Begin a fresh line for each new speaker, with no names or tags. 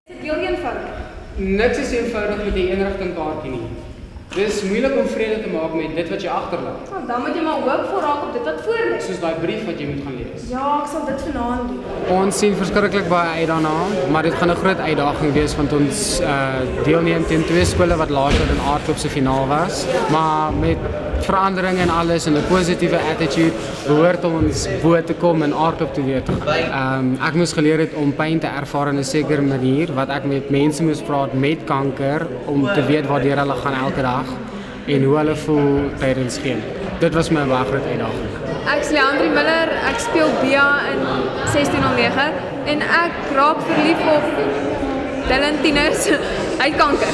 Heel eenvoudig.
Niks is eenvoudig met die eenrigting kaartjie nie. Dit is moeilik om vrede te maak met dit wat jy agterlaat.
Nou, dan moet jy maar hoopvol raak op dit wat voor lê.
Soos daai brief wat jy moet gaan lees.
Ja, ek sal dit vanaand doen.
Ons sien verskriklik baie uit daarna, maar dit gaan 'n groot uitdaging wees want ons deelneem teen 2 skole wat laas jaar in aardklop se finaal was. Maar met verandering en alles en 'n positiewe attitude behoort ons bo te kom en aardklop te weer te gaan. Ek moes geleer het om pyn te ervaar in 'n sekere manier wat ek met mense moes praat met kanker om te weet waartoe hulle gaan elke dag en hoe hulle voel tydens geen. Dit was my baie groot uitdaging.
Ek is Leandrie Miller, ek speel Bia in 1609 en ek raak verlief op Dylan Tieners uit kanker.